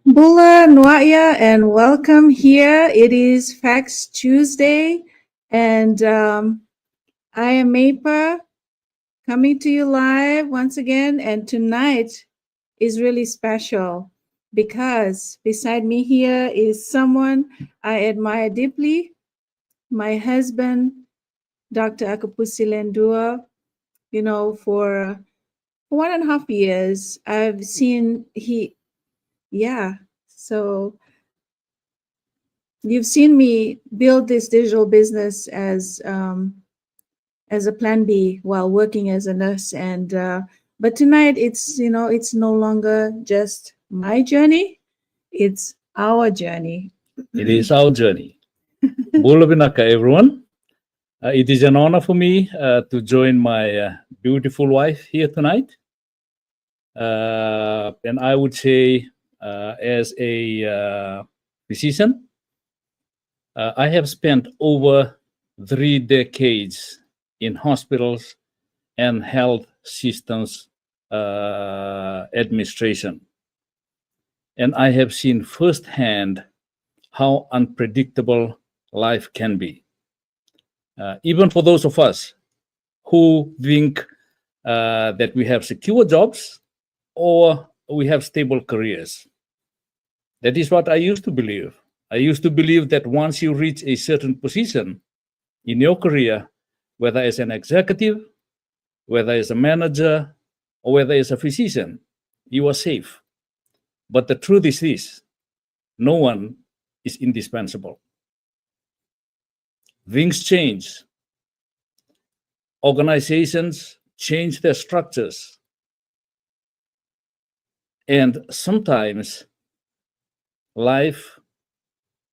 Bula Nwaya, and welcome here. It is Facts Tuesday, and I am Mapa coming to you live once again. And tonight is really special because beside me here is someone I admire deeply, my husband, Dr. Akapusi Lendua. You know, for 1.5 years, I've seen yeah. So you've seen me build this digital business as a plan B while working as a nurse, and but tonight it's no longer just my journey; it's our journey. It is our journey. Bula Binaka, everyone. It is an honor for me to join my beautiful wife here tonight. And I would say, as a physician, I have spent over 3 decades in hospitals and health systems administration. And I have seen firsthand how unpredictable life can be. Even for those of us who think that we have secure jobs or we have stable careers. That is what I used to believe. I used to believe that once you reach a certain position in your career, whether as an executive, whether as a manager, or whether as a physician, you are safe. But the truth is this: no one is indispensable. Things change. Organizations change their structures. And sometimes life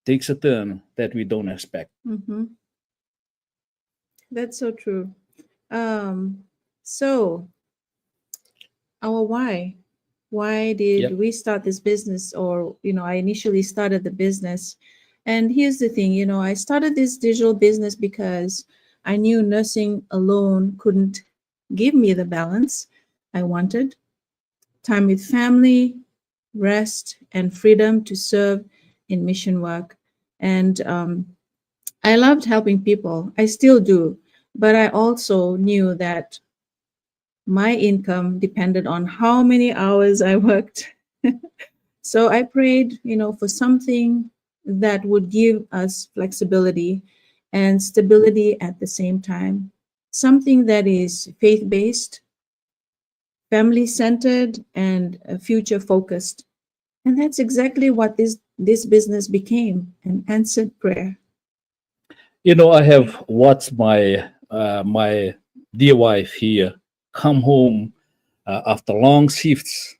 takes a turn that we don't expect. Mm-hmm. That's so true. So our why? Why did Yep. we start this business? Or I initially started the business, and here's the thing. I started this digital business because I knew nursing alone couldn't give me the balance I wanted. Time with family, rest, and freedom to serve in mission work. And I loved helping people. I still do. But I also knew that my income depended on how many hours I worked. So I prayed, for something that would give us flexibility and stability at the same time. Something that is faith based, family centered, and future focused. And that's exactly what this business became, an answered prayer. I have watched my dear wife here come home after long shifts,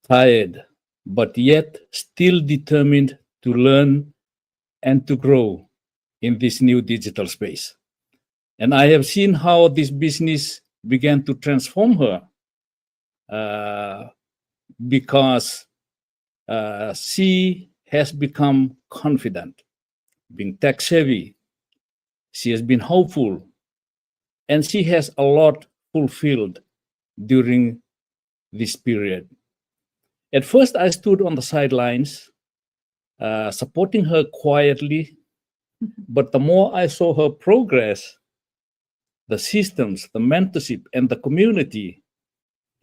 tired, but yet still determined to learn and to grow in this new digital space. And I have seen how this business began to transform her uh, because she has become confident, being tech savvy. She has been hopeful, and she has a lot fulfilled during this period. At first, I stood on the sidelines, supporting her quietly, but the more I saw her progress, the systems, the mentorship, and the community,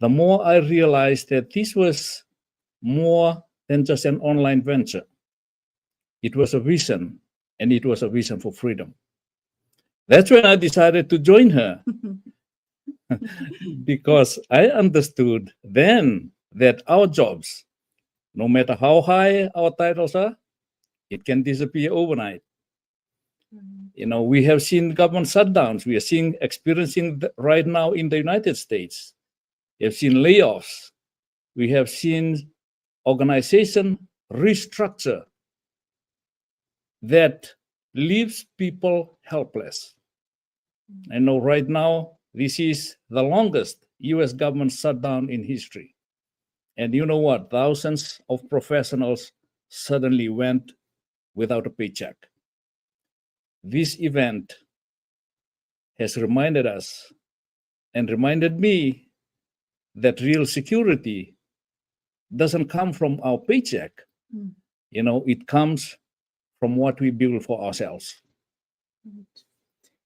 the more I realized that this was more than just an online venture. It was a vision, and it was a vision for freedom. That's when I decided to join her because I understood then that our jobs, no matter how high our titles are, it can disappear overnight. We have seen government shutdowns. We are experiencing right now in the United States. We have seen layoffs. We have seen organization restructure that leaves people helpless. I know right now this is the longest US government shutdown in history. And you know what? Thousands of professionals suddenly went without a paycheck. This event has reminded us and reminded me that real security doesn't come from our paycheck. Mm. It comes from what we build for ourselves.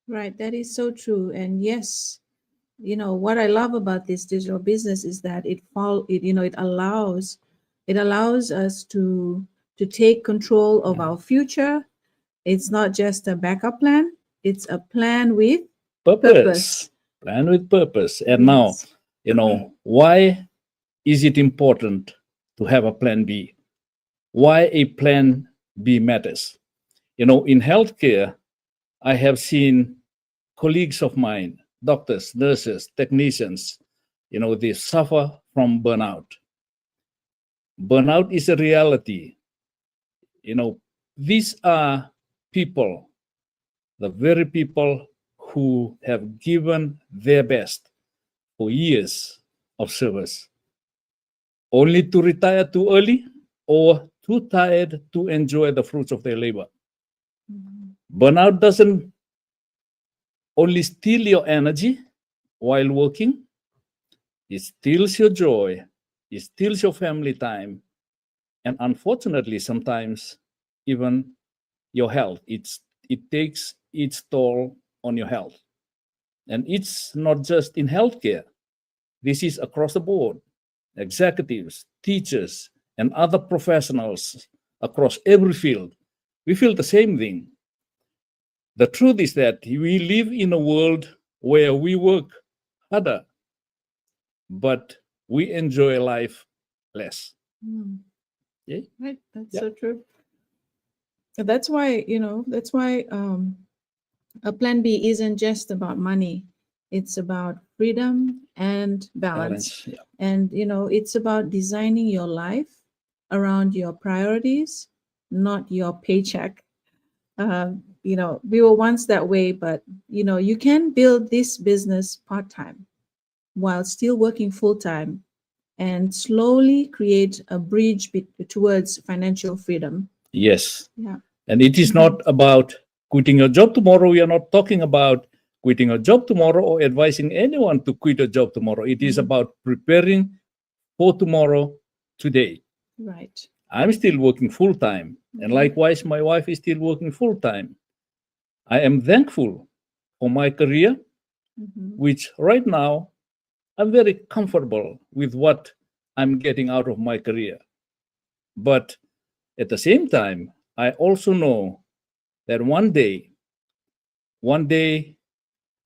Right, that is so true. And yes, what I love about this digital business is that it allows us to take control of our future. It's not just a backup plan, it's a plan with purpose. Plan with purpose. And now, Yes. why is it important to have a plan B? Why a plan B matters? In healthcare, I have seen colleagues of mine, doctors, nurses, technicians, they suffer from burnout. Burnout is a reality. These are people, the very people who have given their best for years of service, only to retire too early or too tired to enjoy the fruits of their labor. Mhm. Burnout doesn't only steal your energy while working, it steals your joy, it steals your family time, and unfortunately, sometimes even your health. It takes its toll on your health. And it's not just in healthcare, this is across the board. Executives, teachers, and other professionals across every field, we feel the same thing. The truth is that we live in a world where we work harder, but we enjoy life less. Mm. Yeah. Right, that's Yeah. so true. And that's why a plan B isn't just about money. It's about freedom and balance. Yeah. And it's about designing your life around your priorities, not your paycheck. We were once that way, but you can build this business part-time while still working full-time and slowly create a bridge towards financial freedom. Yes. Yeah. And it is not about quitting your job tomorrow. We are not talking about quitting a job tomorrow or advising anyone to quit a job tomorrow. It is about preparing for tomorrow today. Right. I'm still working full time. And Mhm. likewise, my wife is still working full time. I am thankful for my career, Mhm. which right now I'm very comfortable with what I'm getting out of my career. But at the same time, I also know that one day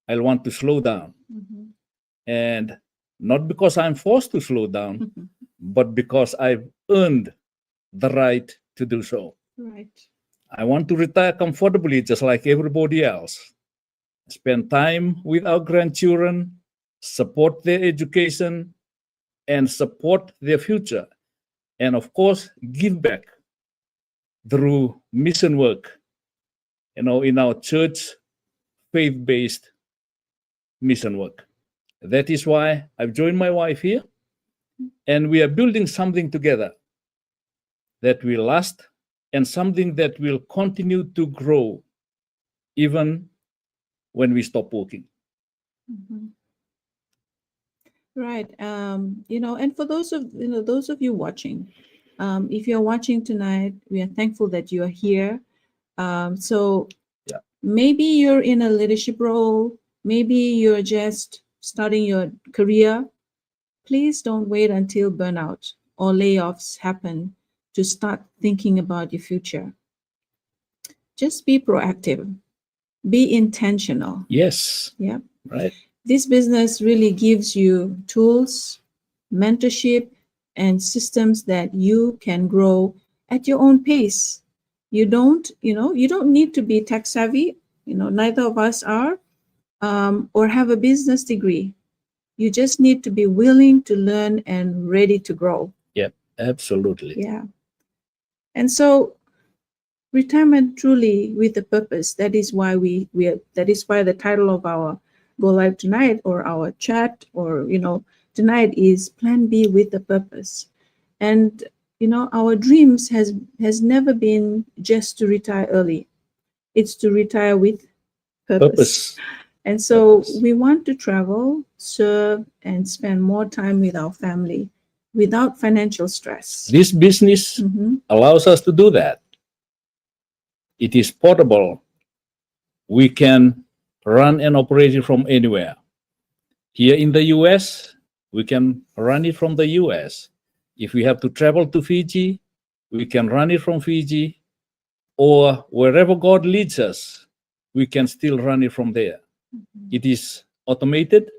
I'll want to slow down. Mhm. And not because I'm forced to slow down, but because I've earned the right to do so. Right. I want to retire comfortably, just like everybody else. Spend time with our grandchildren, support their education, and support their future. And of course, give back through mission work, in our church, faith based mission work. That is why I've joined my wife here, and we are building something together that will last and something that will continue to grow even when we stop working. Mhm. Right. And for those of you watching, if you're watching tonight, we are thankful that you are here. So Yeah. maybe you're in a leadership role, maybe you're just starting your career. Please don't wait until burnout or layoffs happen to start thinking about your future. Just be proactive, be intentional. Yes. Yeah. Right. This business really gives you tools, mentorship, and systems that you can grow at your own pace. You don't need to be tech savvy. Neither of us are, or have a business degree. You just need to be willing to learn and ready to grow. Yep. Absolutely. Yeah. And so retirement truly with a purpose. That is why that is why the title of our Go Live tonight, or our chat, or tonight, is Plan B with a Purpose. And our dreams has never been just to retire early. It's to retire with purpose. Purpose. And so Purpose. we want to travel, serve, and spend more time with our family. without financial stress. This business Mhm. allows us to do that. It is portable. We can run and operate it from anywhere. Here in the US, we can run it from the US. If we have to travel to Fiji, we can run it from Fiji, or wherever God leads us, we can still run it from there. It is automated.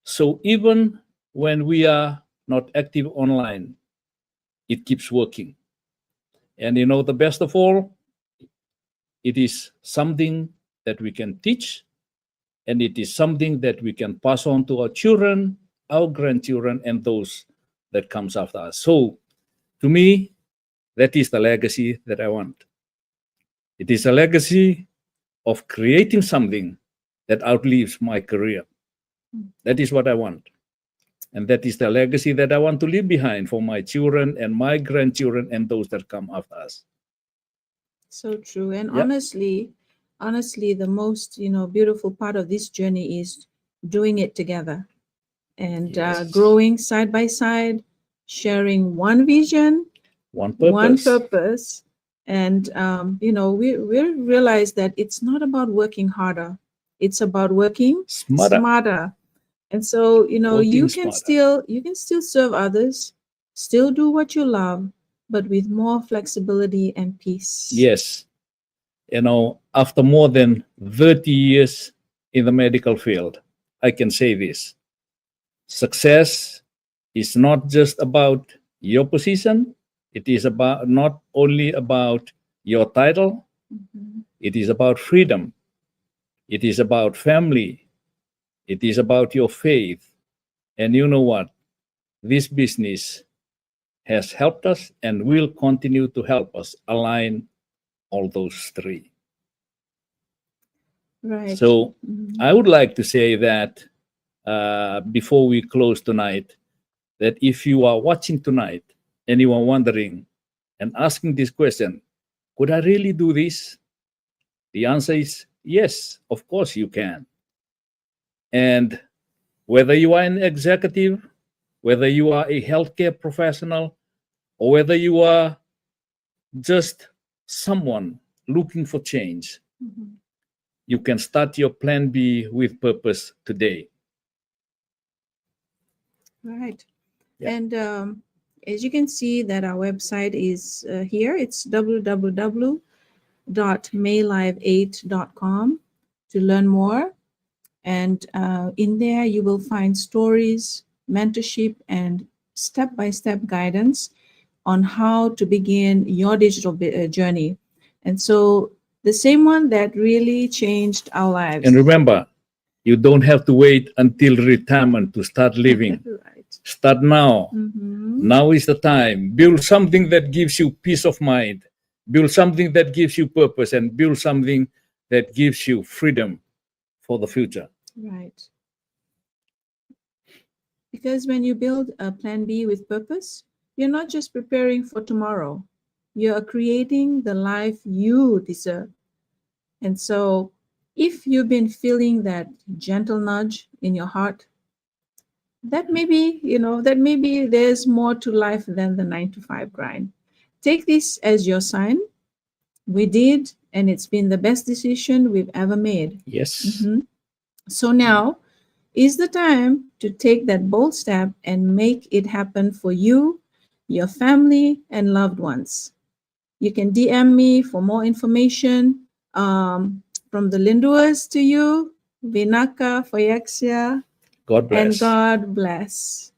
So even when we are not active online, it keeps working. And the best of all, it is something that we can teach, and it is something that we can pass on to our children, our grandchildren, and those that comes after us. So to me, that is the legacy that I want. It is a legacy of creating something that outlives my career. That is what I want. And that is the legacy that I want to leave behind for my children and my grandchildren and those that come after us. So true. And Yep. honestly, the most, beautiful part of this journey is doing it together and Yes. growing side by side, sharing one vision, One purpose. one purpose. And, we realize that it's not about working harder. It's about working Smarter. smarter. And so, Working you can smarter. still serve others, still do what you love, but with more flexibility and peace. Yes. After more than 30 years in the medical field, I can say this. Success is not just about your position. It is about not only about your title. Mhm. It is about freedom. It is about family. It is about your faith. And you know what? This business has helped us and will continue to help us align all those three. Right. So Mhm. I would like to say that before we close tonight, that if you are watching tonight and you are wondering and asking this question, could I really do this? The answer is yes, of course you can. And whether you are an executive, whether you are a healthcare professional, or whether you are just someone looking for change, Mhm. you can start your plan B with purpose today. Right. Yeah. And as you can see that our website is here. It's www.maylive8.com to learn more. And in there, you will find stories, mentorship, and step-by-step guidance on how to begin your digital journey. And so the same one that really changed our lives. And remember, you don't have to wait until retirement to start living. Right. Start now. Mhm. Now is the time. Build something that gives you peace of mind. Build something that gives you purpose, and build something that gives you freedom for the future. Right. Because when you build a plan B with purpose, you're not just preparing for tomorrow, you're creating the life you deserve. And so, if you've been feeling that gentle nudge in your heart, that maybe there's more to life than the 9 to 5 grind. Take this as your sign. We did, and it's been the best decision we've ever made. Yes. Mhm. So now is the time to take that bold step and make it happen for you, your family, and loved ones. You can DM me for more information. From the Linduas to you, Vinaka, Foyexia, God bless. and God bless.